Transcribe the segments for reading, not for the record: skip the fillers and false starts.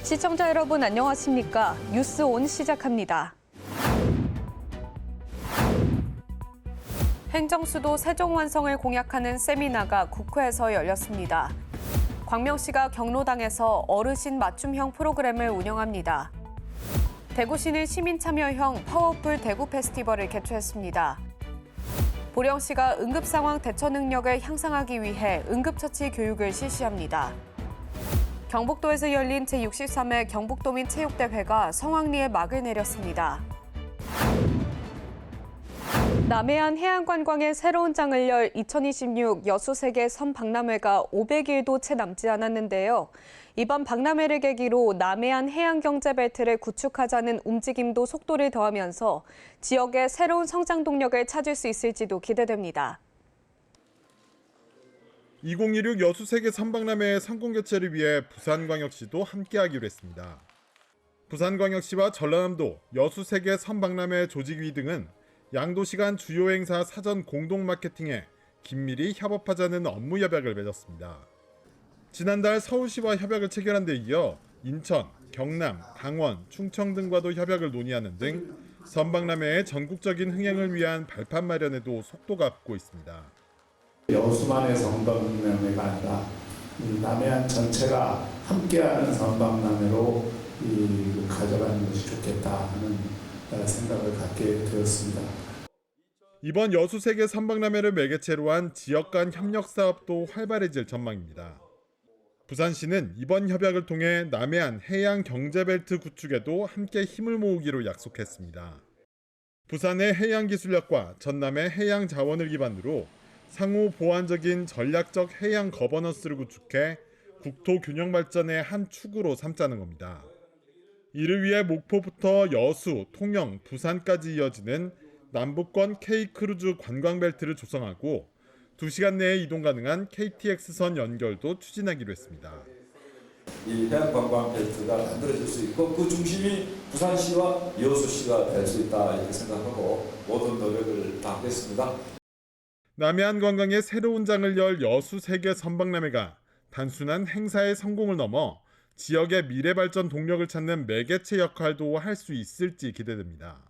시청자 여러분 안녕하십니까? 뉴스온 시작합니다. 행정수도 세종 완성을 공약하는 세미나가 국회에서 열렸습니다. 광명시가 경로당에서 어르신 맞춤형 프로그램을 운영합니다. 대구시는 시민참여형 파워풀 대구 페스티벌을 개최했습니다. 보령시가 응급상황 대처 능력을 향상하기 위해 응급처치 교육을 실시합니다. 경북도에서 열린 제63회 경북도민 체육대회가 성황리에 막을 내렸습니다. 남해안 해양관광의 새로운 장을 열 2026 여수세계 선박람회가 500일도 채 남지 않았는데요. 이번 박람회를 계기로 남해안 해양경제벨트를 구축하자는 움직임도 속도를 더하면서 지역의 새로운 성장 동력을 찾을 수 있을지도 기대됩니다. 2026 여수세계 선박람회의 성공 개최를 위해 부산광역시도 함께하기로 했습니다. 부산광역시와 전라남도 여수세계 선박람회 조직위 등은 양도시 간 주요 행사 사전 공동 마케팅에 긴밀히 협업하자는 업무 협약을 맺었습니다. 지난달 서울시와 협약을 체결한 데 이어 인천, 경남, 강원, 충청 등과도 협약을 논의하는 등 선박람회의 전국적인 흥행을 위한 발판 마련에도 속도가 붙고 있습니다. 여수만의 선박람회가 아니라 남해안 전체가 함께하는 선박람회로 가져가는 것이 좋겠다 하는 생각을 갖게 되었습니다. 이번 여수세계 선박람회를 매개체로 한 지역 간 협력 사업도 활발해질 전망입니다. 부산시는 이번 협약을 통해 남해안 해양 경제벨트 구축에도 함께 힘을 모으기로 약속했습니다. 부산의 해양기술력과 전남의 해양 자원을 기반으로 상호 보완적인 전략적 해양 거버넌스를 구축해 국토 균형 발전의 한 축으로 삼자는 겁니다. 이를 위해 목포부터 여수, 통영, 부산까지 이어지는 남부권 K크루즈 관광벨트를 조성하고 2시간 내에 이동 가능한 KTX선 연결도 추진하기로 했습니다. 이 해양관광벨트가 만들어질 수 있고 그 중심이 부산시와 여수시가 될 수 있다 이렇게 생각하고 모든 노력을 다하겠습니다. 남해안 관광의 새로운 장을 열 여수세계 선박람회가 단순한 행사의 성공을 넘어 지역의 미래 발전 동력을 찾는 매개체 역할도 할 수 있을지 기대됩니다.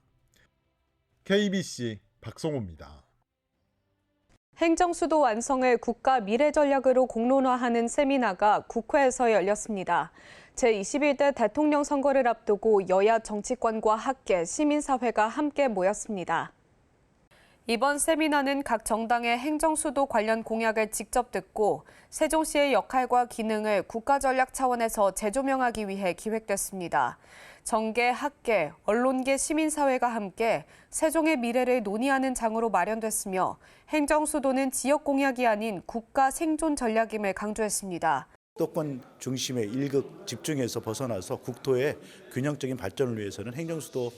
KBC 박성호입니다. 행정수도 완성을 국가 미래 전략으로 공론화하는 세미나가 국회에서 열렸습니다. 제21대 대통령 선거를 앞두고 여야 정치권과 학계, 시민사회가 함께 모였습니다. 이번 세미나는 각 정당의 행정수도 관련 공약을 직접 듣고 세종시의 역할과 기능을 국가전략 차원에서 재조명하기 위해 기획됐습니다. 정계, 학계, 언론계, 시민사회가 함께 세종의 미래를 논의하는 장으로 마련됐으며 행정수도는 지역 공약이 아닌 국가 생존 전략임을 강조했습니다. 수도권 중심의 일극 집중에서 벗어나서 국토의 균형적인 발전을 위해서는 행정수도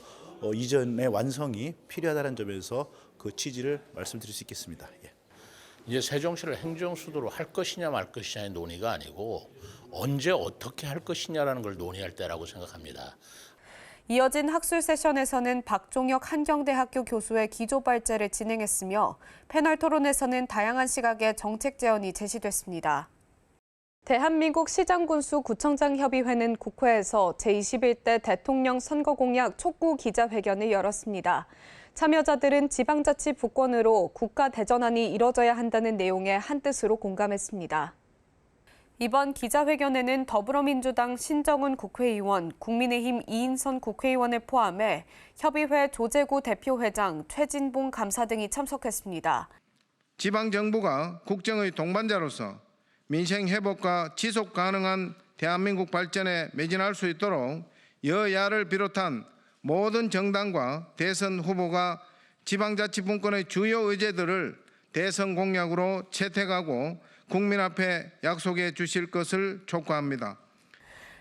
이전의 완성이 필요하다는 점에서 그 취지를 말씀드릴 수 있겠습니다. 예. 이제 세종시를 행정수도로 할 것이냐 말 것이냐의 논의가 아니고 언제 어떻게 할 것이냐라는 걸 논의할 때라고 생각합니다. 이어진 학술 세션에서는 박종혁 한경대학교 교수의 기조 발제를 진행했으며 패널 토론에서는 다양한 시각의 정책 제언이 제시됐습니다. 대한민국 시장군수 구청장 협의회는 국회에서 제21대 대통령 선거 공약 촉구 기자회견을 열었습니다. 참여자들은 지방자치 분권으로 국가 대전환이 이뤄져야 한다는 내용에 한뜻으로 공감했습니다. 이번 기자회견에는 더불어민주당 신정훈 국회의원, 국민의힘 이인선 국회의원을 포함해 협의회 조재구 대표회장, 최진봉 감사 등이 참석했습니다. 지방정부가 국정의 동반자로서 민생 회복과 지속 가능한 대한민국 발전에 매진할 수 있도록 여야를 비롯한 모든 정당과 대선 후보가 지방자치분권의 주요 의제들을 대선 공약으로 채택하고 국민 앞에 약속해 주실 것을 촉구합니다.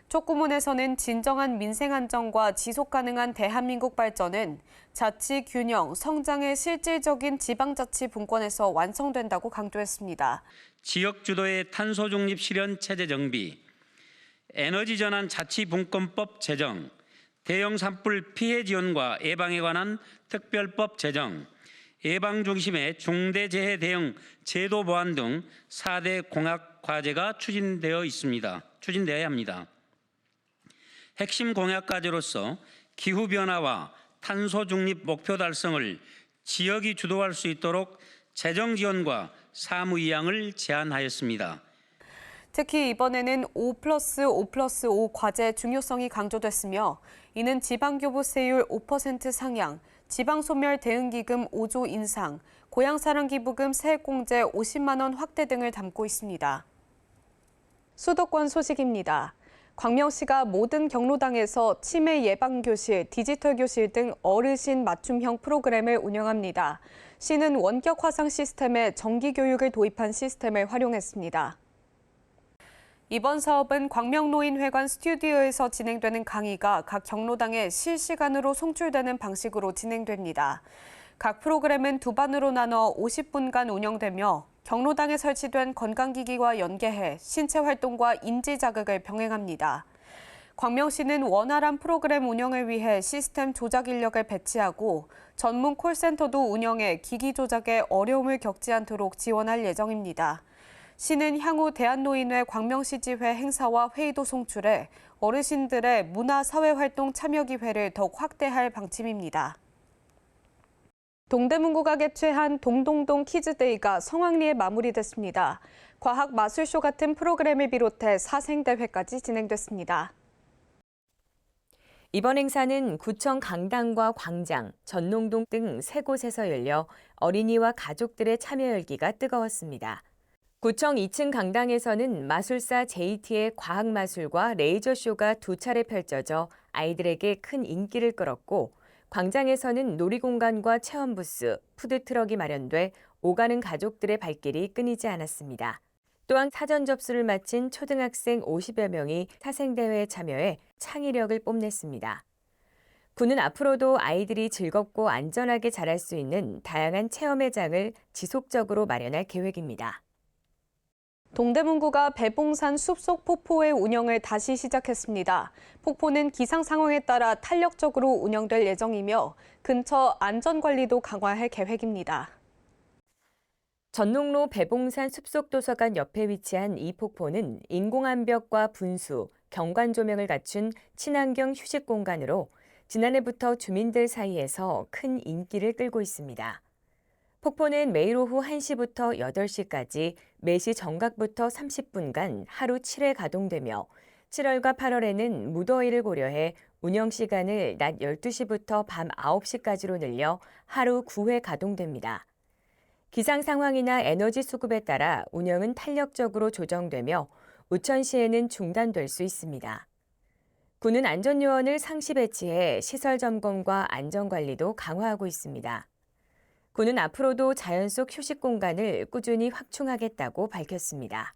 촉구문에서는 진정한 민생 안정과 지속 가능한 대한민국 발전은 자치 균형, 성장의 실질적인 지방자치 분권에서 완성된다고 강조했습니다. 지역 주도의 탄소 중립 실현 체제 정비, 에너지 전환 자치 분권법 제정, 대형 산불 피해 지원과 예방에 관한 특별법 제정, 예방 중심의 중대재해 대응 제도 보완 등 4대 공약 과제가 추진되어야 합니다. 핵심 공약 과제로서 기후변화와 탄소 중립 목표 달성을 지역이 주도할 수 있도록 재정 지원과 사무 이양을 제안하였습니다. 특히 이번에는 5+5+5 과제의 중요성이 강조됐으며 이는 지방교부세율 5% 상향, 지방소멸 대응기금 5조 인상, 고향사랑기부금 세액공제 50만 원 확대 등을 담고 있습니다. 수도권 소식입니다. 광명시가 모든 경로당에서 치매 예방교실, 디지털교실 등 어르신 맞춤형 프로그램을 운영합니다. 시는 원격 화상 시스템에 정기교육을 도입한 시스템을 활용했습니다. 이번 사업은 광명노인회관 스튜디오에서 진행되는 강의가 각 경로당에 실시간으로 송출되는 방식으로 진행됩니다. 각 프로그램은 두 반으로 나눠 50분간 운영되며 경로당에 설치된 건강기기와 연계해 신체 활동과 인지 자극을 병행합니다. 광명시는 원활한 프로그램 운영을 위해 시스템 조작 인력을 배치하고 전문 콜센터도 운영해 기기 조작에 어려움을 겪지 않도록 지원할 예정입니다. 시는 향후 대한노인회 광명시지회 행사와 회의도 송출해 어르신들의 문화사회활동 참여 기회를 더욱 확대할 방침입니다. 동대문구가 개최한 동동동 키즈데이가 성황리에 마무리됐습니다. 과학 마술쇼 같은 프로그램을 비롯해 사생대회까지 진행됐습니다. 이번 행사는 구청 강당과 광장, 전농동 등 세 곳에서 열려 어린이와 가족들의 참여 열기가 뜨거웠습니다. 구청 2층 강당에서는 마술사 JT의 과학마술과 레이저쇼가 두 차례 펼쳐져 아이들에게 큰 인기를 끌었고 광장에서는 놀이공간과 체험부스, 푸드트럭이 마련돼 오가는 가족들의 발길이 끊이지 않았습니다. 또한 사전 접수를 마친 초등학생 50여 명이 사생대회에 참여해 창의력을 뽐냈습니다. 구는 앞으로도 아이들이 즐겁고 안전하게 자랄 수 있는 다양한 체험의 장을 지속적으로 마련할 계획입니다. 동대문구가 배봉산 숲속 폭포의 운영을 다시 시작했습니다. 폭포는 기상 상황에 따라 탄력적으로 운영될 예정이며 근처 안전관리도 강화할 계획입니다. 전농로 배봉산 숲속도서관 옆에 위치한 이 폭포는 인공암벽과 분수, 경관 조명을 갖춘 친환경 휴식 공간으로 지난해부터 주민들 사이에서 큰 인기를 끌고 있습니다. 폭포는 매일 오후 1시부터 8시까지 매시 정각부터 30분간 하루 7회 가동되며 7월과 8월에는 무더위를 고려해 운영 시간을 낮 12시부터 밤 9시까지로 늘려 하루 9회 가동됩니다. 기상 상황이나 에너지 수급에 따라 운영은 탄력적으로 조정되며 우천시에는 중단될 수 있습니다. 구는 안전요원을 상시 배치해 시설 점검과 안전관리도 강화하고 있습니다. 구는 앞으로도 자연 속 휴식 공간을 꾸준히 확충하겠다고 밝혔습니다.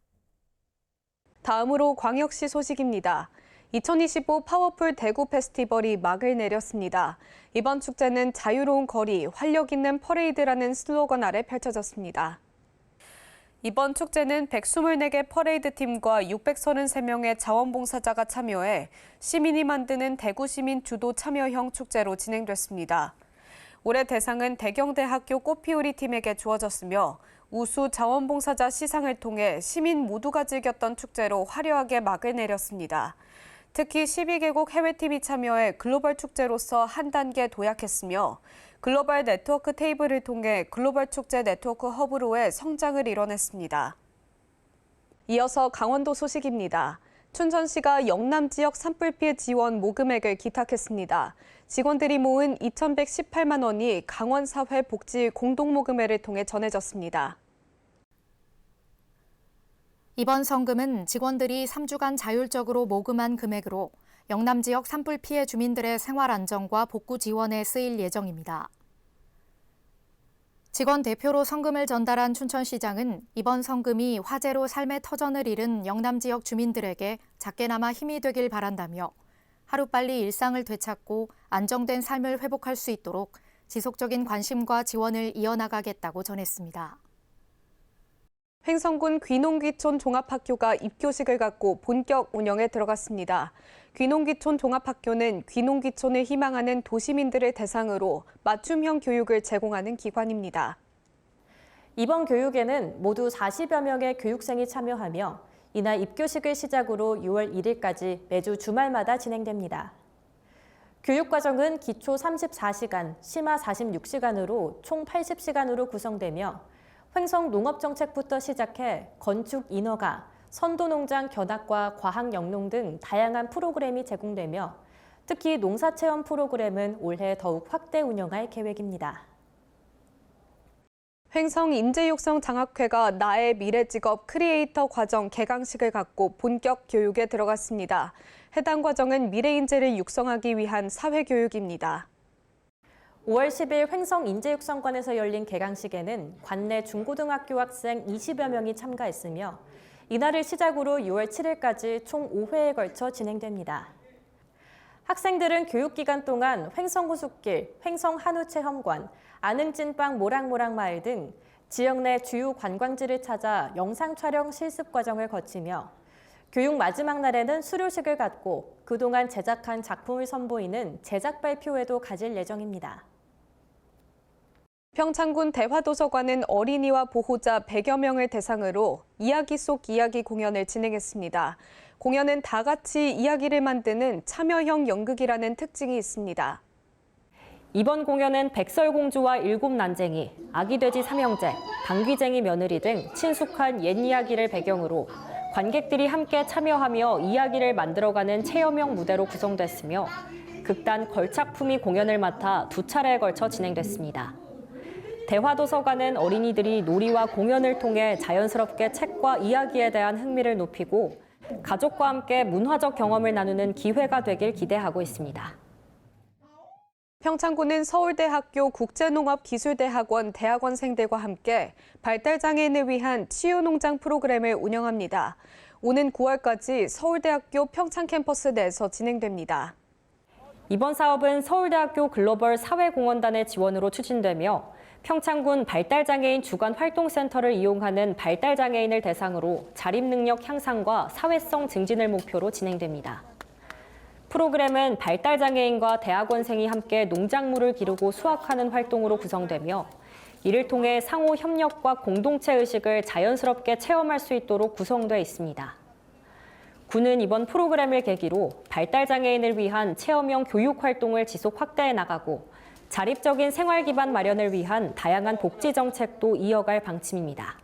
다음으로 광역시 소식입니다. 2025 파워풀 대구 페스티벌이 막을 내렸습니다. 이번 축제는 자유로운 거리, 활력 있는 퍼레이드라는 슬로건 아래 펼쳐졌습니다. 이번 축제는 124개 퍼레이드 팀과 633명의 자원봉사자가 참여해 시민이 만드는 대구 시민 주도 참여형 축제로 진행됐습니다. 올해 대상은 대경대학교 꽃피우리 팀에게 주어졌으며 우수 자원봉사자 시상을 통해 시민 모두가 즐겼던 축제로 화려하게 막을 내렸습니다. 특히 12개국 해외팀이 참여해 글로벌 축제로서 한 단계 도약했으며 글로벌 네트워크 테이블을 통해 글로벌 축제 네트워크 허브로의 성장을 이뤄냈습니다. 이어서 강원도 소식입니다. 춘천시가 영남 지역 산불 피해 지원 모금액을 기탁했습니다. 직원들이 모은 2,118만 원이 강원사회 복지 공동모금회를 통해 전해졌습니다. 이번 성금은 직원들이 3주간 자율적으로 모금한 금액으로 영남 지역 산불 피해 주민들의 생활 안정과 복구 지원에 쓰일 예정입니다. 직원 대표로 성금을 전달한 춘천시장은 이번 성금이 화재로 삶의 터전을 잃은 영남 지역 주민들에게 작게나마 힘이 되길 바란다며 하루빨리 일상을 되찾고 안정된 삶을 회복할 수 있도록 지속적인 관심과 지원을 이어나가겠다고 전했습니다. 횡성군 귀농귀촌 종합학교가 입교식을 갖고 본격 운영에 들어갔습니다. 귀농귀촌 종합학교는 귀농귀촌을 희망하는 도시민들을 대상으로 맞춤형 교육을 제공하는 기관입니다. 이번 교육에는 모두 40여 명의 교육생이 참여하며 이날 입교식을 시작으로 6월 1일까지 매주 주말마다 진행됩니다. 교육과정은 기초 34시간, 심화 46시간으로 총 80시간으로 구성되며 횡성 농업정책부터 시작해 건축 인허가, 선도농장 견학과 과학영농 등 다양한 프로그램이 제공되며 특히 농사체험 프로그램은 올해 더욱 확대 운영할 계획입니다. 횡성 인재육성 장학회가 나의 미래 직업 크리에이터 과정 개강식을 갖고 본격 교육에 들어갔습니다. 해당 과정은 미래 인재를 육성하기 위한 사회교육입니다. 5월 10일 횡성 인재육성관에서 열린 개강식에는 관내 중고등학교 학생 20여 명이 참가했으며 이날을 시작으로 6월 7일까지 총 5회에 걸쳐 진행됩니다. 학생들은 교육기간 동안 횡성호숫길, 횡성한우체험관, 안흥찐빵 모락모락마을 등 지역 내 주요 관광지를 찾아 영상 촬영 실습 과정을 거치며 교육 마지막 날에는 수료식을 갖고 그동안 제작한 작품을 선보이는 제작 발표회도 가질 예정입니다. 평창군 대화도서관은 어린이와 보호자 100여 명을 대상으로 이야기 속 이야기 공연을 진행했습니다. 공연은 다 같이 이야기를 만드는 참여형 연극이라는 특징이 있습니다. 이번 공연은 백설공주와 일곱 난쟁이, 아기돼지 삼형제, 방귀쟁이 며느리 등 친숙한 옛 이야기를 배경으로 관객들이 함께 참여하며 이야기를 만들어가는 체험형 무대로 구성됐으며 극단 걸작품이 공연을 맡아 2차례에 걸쳐 진행됐습니다. 대화도서관은 어린이들이 놀이와 공연을 통해 자연스럽게 책과 이야기에 대한 흥미를 높이고 가족과 함께 문화적 경험을 나누는 기회가 되길 기대하고 있습니다. 평창군은 서울대학교 국제농업기술대학원 대학원생들과 함께 발달장애인을 위한 치유농장 프로그램을 운영합니다. 오는 9월까지 서울대학교 평창 캠퍼스 내에서 진행됩니다. 이번 사업은 서울대학교 글로벌 사회공헌단의 지원으로 추진되며 평창군 발달장애인 주간활동센터를 이용하는 발달장애인을 대상으로 자립능력 향상과 사회성 증진을 목표로 진행됩니다. 프로그램은 발달장애인과 대학원생이 함께 농작물을 기르고 수확하는 활동으로 구성되며 이를 통해 상호 협력과 공동체 의식을 자연스럽게 체험할 수 있도록 구성되어 있습니다. 군은 이번 프로그램을 계기로 발달장애인을 위한 체험형 교육 활동을 지속 확대해 나가고 자립적인 생활 기반 마련을 위한 다양한 복지 정책도 이어갈 방침입니다.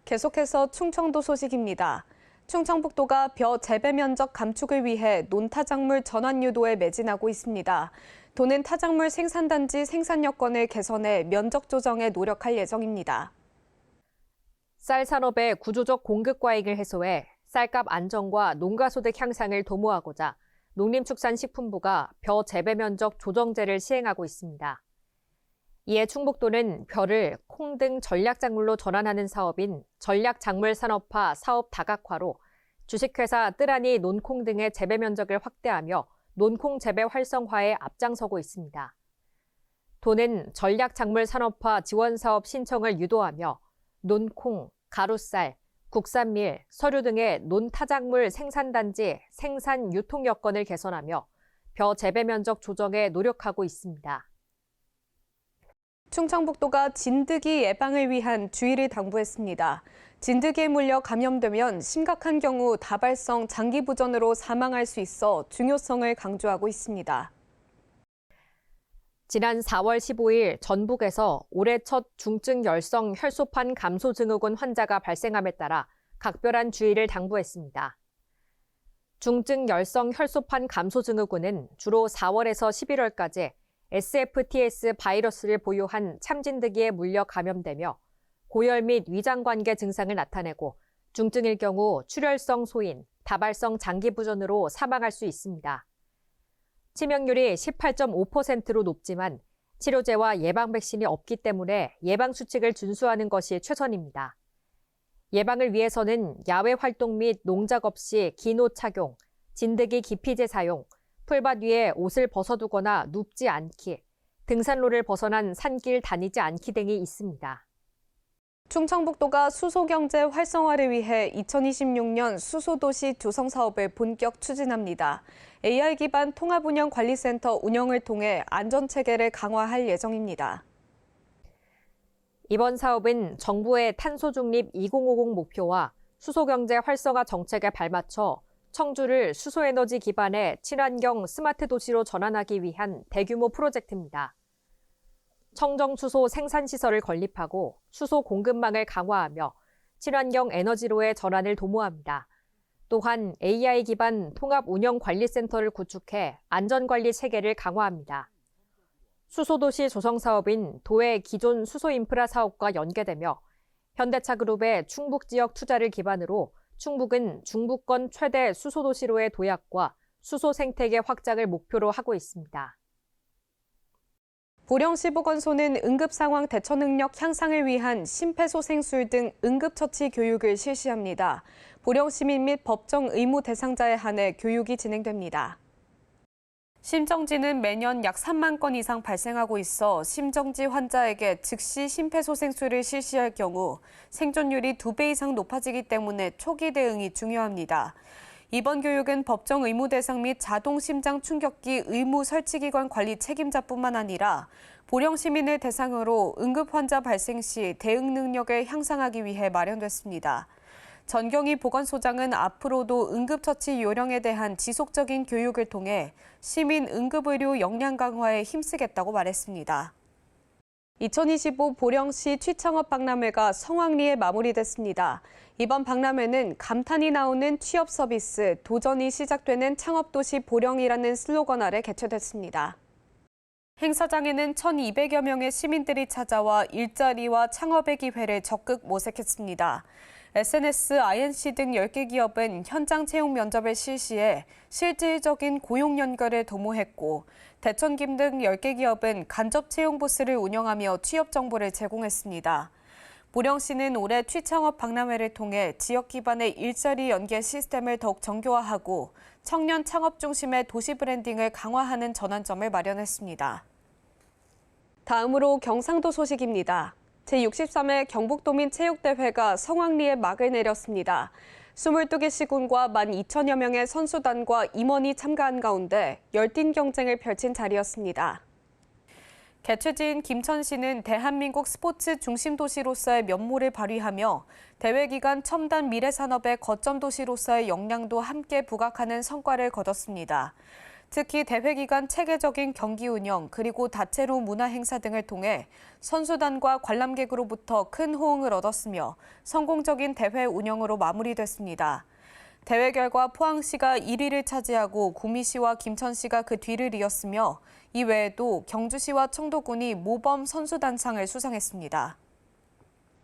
계속해서 충청도 소식입니다. 충청북도가 벼 재배 면적 감축을 위해 논타작물 전환 유도에 매진하고 있습니다. 도는 타작물 생산단지 생산 여건을 개선해 면적 조정에 노력할 예정입니다. 쌀 산업의 구조적 공급 과잉을 해소해 쌀값 안정과 농가 소득 향상을 도모하고자 농림축산식품부가 벼 재배 면적 조정제를 시행하고 있습니다. 이에 충북도는 벼를 콩 등 전략작물로 전환하는 사업인 전략작물산업화 사업 다각화로 주식회사 뜨라니 논콩 등의 재배 면적을 확대하며 논콩 재배 활성화에 앞장서고 있습니다. 도는 전략작물산업화 지원사업 신청을 유도하며 논콩, 가루쌀, 국산밀, 서류 등의 논타작물 생산단지 생산 유통 여건을 개선하며 벼 재배 면적 조정에 노력하고 있습니다. 충청북도가 진드기 예방을 위한 주의를 당부했습니다. 진드기에 물려 감염되면 심각한 경우 다발성 장기 부전으로 사망할 수 있어 중요성을 강조하고 있습니다. 지난 4월 15일 전북에서 올해 첫 중증 열성 혈소판 감소 증후군 환자가 발생함에 따라 각별한 주의를 당부했습니다. 중증 열성 혈소판 감소 증후군은 주로 4월에서 11월까지 SFTS 바이러스를 보유한 참진드기에 물려 감염되며 고열 및 위장관계 증상을 나타내고 중증일 경우 출혈성 소인, 다발성 장기 부전으로 사망할 수 있습니다. 치명률이 18.5%로 높지만 치료제와 예방 백신이 없기 때문에 예방 수칙을 준수하는 것이 최선입니다. 예방을 위해서는 야외 활동 및 농작업 시 긴 옷 착용, 진드기 기피제 사용, 풀밭 위에 옷을 벗어두거나 눕지 않기, 등산로를 벗어난 산길 다니지 않기 등이 있습니다. 충청북도가 수소경제 활성화를 위해 2026년 수소도시 조성 사업을 본격 추진합니다. AI 기반 통합운영관리센터 운영을 통해 안전체계를 강화할 예정입니다. 이번 사업은 정부의 탄소중립 2050 목표와 수소경제 활성화 정책에 발맞춰 청주를 수소에너지 기반의 친환경 스마트 도시로 전환하기 위한 대규모 프로젝트입니다. 청정수소 생산시설을 건립하고 수소 공급망을 강화하며 친환경 에너지로의 전환을 도모합니다. 또한 AI 기반 통합 운영 관리센터를 구축해 안전관리 체계를 강화합니다. 수소도시 조성 사업인 도의 기존 수소 인프라 사업과 연계되며 현대차 그룹의 충북 지역 투자를 기반으로 충북은 중부권 최대 수소도시로의 도약과 수소 생태계 확장을 목표로 하고 있습니다. 보령시보건소는 응급상황 대처 능력 향상을 위한 심폐소생술 등 응급처치 교육을 실시합니다. 보령시민 및 법정 의무 대상자에 한해 교육이 진행됩니다. 심정지는 매년 약 3만 건 이상 발생하고 있어 심정지 환자에게 즉시 심폐소생술을 실시할 경우 생존율이 2배 이상 높아지기 때문에 초기 대응이 중요합니다. 이번 교육은 법정 의무 대상 및 자동 심장 충격기 의무 설치기관 관리 책임자뿐만 아니라 보령 시민을 대상으로 응급 환자 발생 시 대응 능력을 향상하기 위해 마련됐습니다. 전경희 보건소장은 앞으로도 응급처치 요령에 대한 지속적인 교육을 통해 시민 응급의료 역량 강화에 힘쓰겠다고 말했습니다. 2025 보령시 취창업 박람회가 성황리에 마무리됐습니다. 이번 박람회는 감탄이 나오는 취업 서비스, 도전이 시작되는 창업도시 보령이라는 슬로건 아래 개최됐습니다. 행사장에는 1,200여 명의 시민들이 찾아와 일자리와 창업의 기회를 적극 모색했습니다. SNS, INC 등 10개 기업은 현장 채용 면접을 실시해 실질적인 고용 연결을 도모했고 대천김 등 10개 기업은 간접 채용 부스를 운영하며 취업 정보를 제공했습니다. 보령시는 올해 취창업 박람회를 통해 지역 기반의 일자리 연계 시스템을 더욱 정교화하고 청년 창업 중심의 도시 브랜딩을 강화하는 전환점을 마련했습니다. 다음으로 경상도 소식입니다. 제63회 경북도민체육대회가 성황리에 막을 내렸습니다. 22개 시군과 12,000여 명의 선수단과 임원이 참가한 가운데 열띤 경쟁을 펼친 자리였습니다. 개최지인 김천시는 대한민국 스포츠 중심 도시로서의 면모를 발휘하며 대회 기간 첨단 미래산업의 거점 도시로서의 역량도 함께 부각하는 성과를 거뒀습니다. 특히 대회 기간 체계적인 경기 운영 그리고 다채로운 문화 행사 등을 통해 선수단과 관람객으로부터 큰 호응을 얻었으며 성공적인 대회 운영으로 마무리됐습니다. 대회 결과 포항시가 1위를 차지하고 구미시와 김천시가 그 뒤를 이었으며 이 외에도 경주시와 청도군이 모범 선수단상을 수상했습니다.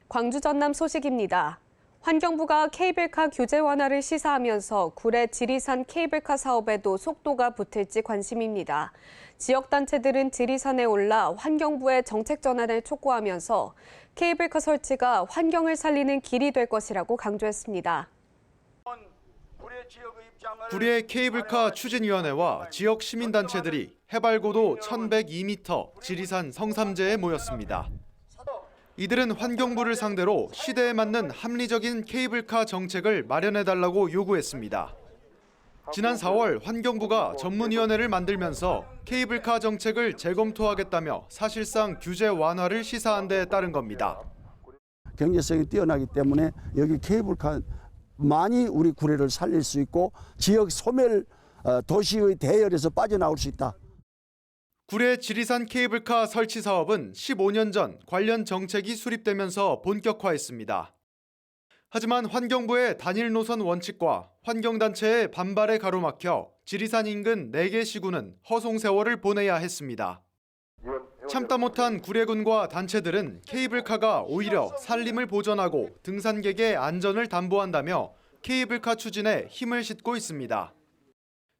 광주 전남 소식입니다. 환경부가 케이블카 규제 완화를 시사하면서 구례 지리산 케이블카 사업에도 속도가 붙을지 관심입니다. 지역단체들은 지리산에 올라 환경부의 정책 전환을 촉구하면서 케이블카 설치가 환경을 살리는 길이 될 것이라고 강조했습니다. 구례 케이블카 추진위원회와 지역 시민단체들이 해발고도 1102m 지리산 성삼재에 모였습니다. 이들은 환경부를 상대로 시대에 맞는 합리적인 케이블카 정책을 마련해달라고 요구했습니다. 지난 4월 환경부가 전문위원회를 만들면서 케이블카 정책을 재검토하겠다며 사실상 규제 완화를 시사한 데 따른 겁니다. 경제성이 뛰어나기 때문에 여기 케이블카 많이 우리 구례를 살릴 수 있고 지역 소멸 도시의 대열에서 빠져나올 수 있다. 구례 지리산 케이블카 설치 사업은 15년 전 관련 정책이 수립되면서 본격화했습니다. 하지만 환경부의 단일 노선 원칙과 환경단체의 반발에 가로막혀 지리산 인근 4개 시군은 허송 세월을 보내야 했습니다. 참다 못한 구례군과 단체들은 케이블카가 오히려 산림을 보전하고 등산객의 안전을 담보한다며 케이블카 추진에 힘을 싣고 있습니다.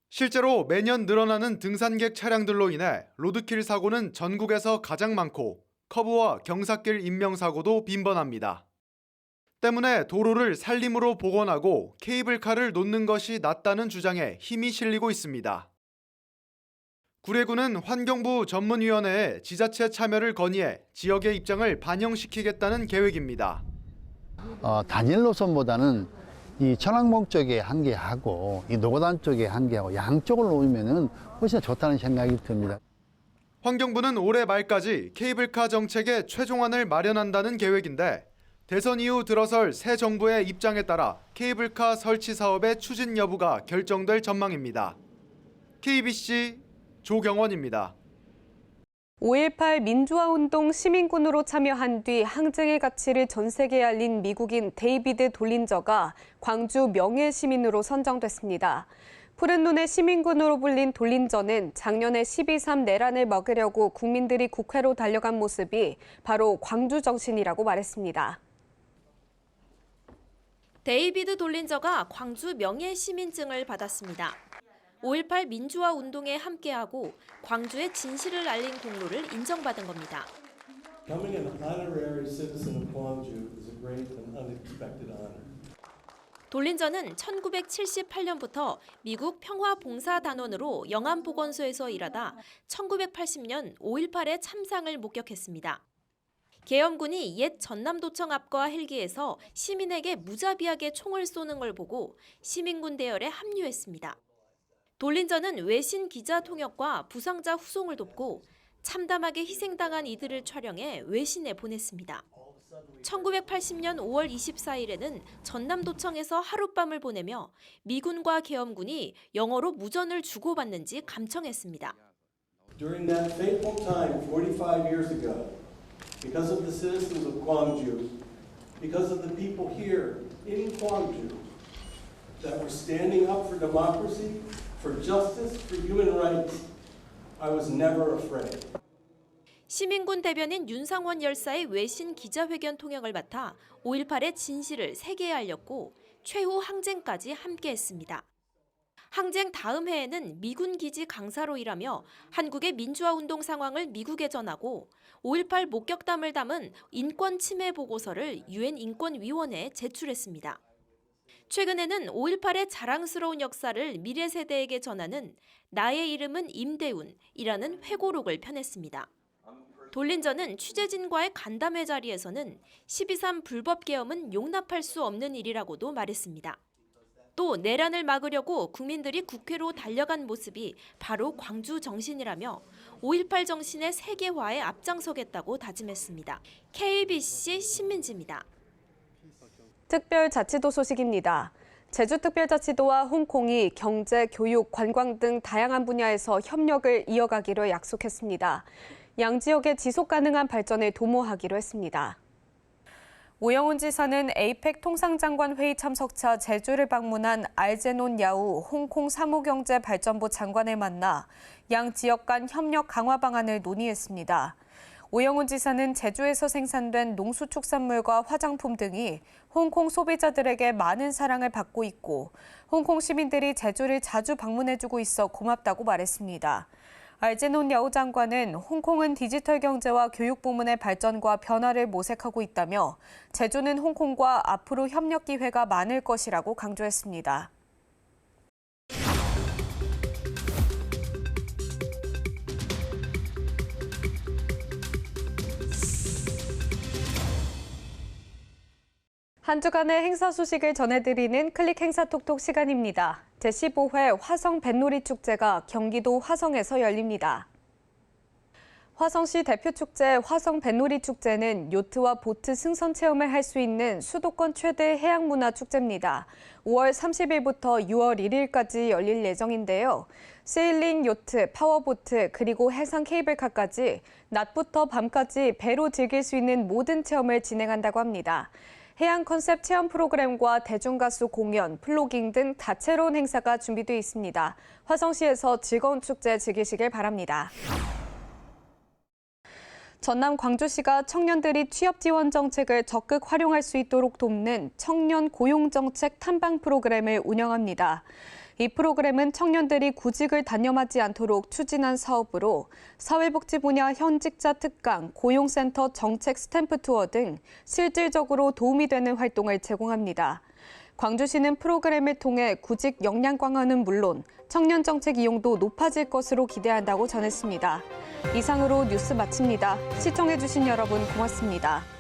실제로 매년 늘어나는 등산객 차량들로 인해 로드킬 사고는 전국에서 가장 많고 커브와 경사길 인명사고도 빈번합니다. 때문에 도로를 산림으로 복원하고 케이블카를 놓는 것이 낫다는 주장에 힘이 실리고 있습니다. 구례군은 환경부 전문위원회에 지자체 참여를 건의해 지역의 입장을 반영시키겠다는 계획입니다. 단일 노선보다는 이 천왕봉 쪽에 한 개 하고 이 노고단 쪽에 한 개 하고 양쪽을 놓으면은 훨씬 좋다는 생각이 듭니다. 환경부는 올해 말까지 케이블카 정책의 최종안을 마련한다는 계획인데 대선 이후 들어설 새 정부의 입장에 따라 케이블카 설치 사업의 추진 여부가 결정될 전망입니다. KBC 조경원입니다. 5.18 민주화운동 시민군으로 참여한 뒤 항쟁의 가치를 전 세계에 알린 미국인 데이비드 돌린저가 광주 명예시민으로 선정됐습니다. 푸른 눈의 시민군으로 불린 돌린저는 작년에 12.3 내란을 막으려고 국민들이 국회로 달려간 모습이 바로 광주 정신이라고 말했습니다. 데이비드 돌린저가 광주 명예시민증을 받았습니다. 5.18 민주화 운동에 함께하고 광주의 진실을 알린 공로를 인정받은 겁니다. Becoming an honorary citizen of Gwangju is a great and unexpected honor. 돌린저는 1978년부터 미국 평화봉사단원으로 영암보건소에서 일하다 1980년 5.18의 참상을 목격했습니다. 계엄군이 옛 전남도청 앞과 헬기에서 시민에게 무자비하게 총을 쏘는 걸 보고 시민군 대열에 합류했습니다. 돌린저는 외신 기자 통역과 부상자 후송을 돕고 참담하게 희생당한 이들을 촬영해 외신에 보냈습니다. 1980년 5월 24일에는 전남도청에서 하룻밤을 보내며 미군과 계엄군이 영어로 무전을 주고받는지 감청했습니다. During that fateful time 45 years ago, because of the citizens of Gwangju, because of the people here in Gwangju that were standing up for democracy, for justice, for human rights, I was never afraid. 시민군 대변인 윤상원 열사의 외신 기자회견 통역을 맡아 5.18의 진실을 세계에 알렸고 최후 항쟁까지 함께했습니다. 항쟁 다음 해에는 미군 기지 강사로 일하며 한국의 민주화운동 상황을 미국에 전하고 5.18 목격담을 담은 인권 침해 보고서를 유엔 인권위원회에 제출했습니다. 최근에는 5.18의 자랑스러운 역사를 미래 세대에게 전하는 나의 이름은 임대훈이라는 회고록을 펴냈습니다. 돌린저는 취재진과의 간담회 자리에서는 12.3 불법 계엄은 용납할 수 없는 일이라고도 말했습니다. 또 내란을 막으려고 국민들이 국회로 달려간 모습이 바로 광주 정신이라며 5.18 정신의 세계화에 앞장서겠다고 다짐했습니다. KBC 신민지입니다. 특별자치도 소식입니다. 제주특별자치도와 홍콩이 경제, 교육, 관광 등 다양한 분야에서 협력을 이어가기로 약속했습니다. 양 지역의 지속 가능한 발전을 도모하기로 했습니다. 오영훈 지사는 에이펙 통상장관 회의 참석차 제주를 방문한 알제논 야우 홍콩 사무경제발전부 장관을 만나 양 지역 간 협력 강화 방안을 논의했습니다. 오영훈 지사는 제주에서 생산된 농수축산물과 화장품 등이 홍콩 소비자들에게 많은 사랑을 받고 있고 홍콩 시민들이 제주를 자주 방문해주고 있어 고맙다고 말했습니다. 알제논 야우 장관은 홍콩은 디지털 경제와 교육 부문의 발전과 변화를 모색하고 있다며 제주는 홍콩과 앞으로 협력 기회가 많을 것이라고 강조했습니다. 한 주간의 행사 소식을 전해드리는 클릭 행사톡톡 시간입니다. 제15회 화성 뱃놀이 축제가 경기도 화성에서 열립니다. 화성시 대표 축제 화성 뱃놀이 축제는 요트와 보트 승선 체험을 할 수 있는 수도권 최대 해양 문화 축제입니다. 5월 30일부터 6월 1일까지 열릴 예정인데요. 세일링, 요트, 파워보트, 그리고 해상 케이블카까지 낮부터 밤까지 배로 즐길 수 있는 모든 체험을 진행한다고 합니다. 해양 컨셉 체험 프로그램과 대중가수 공연, 플로깅 등 다채로운 행사가 준비되어 있습니다. 화성시에서 즐거운 축제 즐기시길 바랍니다. 전남 광주시가 청년들이 취업 지원 정책을 적극 활용할 수 있도록 돕는 청년 고용정책 탐방 프로그램을 운영합니다. 이 프로그램은 청년들이 구직을 단념하지 않도록 추진한 사업으로 사회복지 분야 현직자 특강, 고용센터 정책 스탬프 투어 등 실질적으로 도움이 되는 활동을 제공합니다. 광주시는 프로그램을 통해 구직 역량 강화는 물론 청년 정책 이용도 높아질 것으로 기대한다고 전했습니다. 이상으로 뉴스 마칩니다. 시청해주신 여러분 고맙습니다.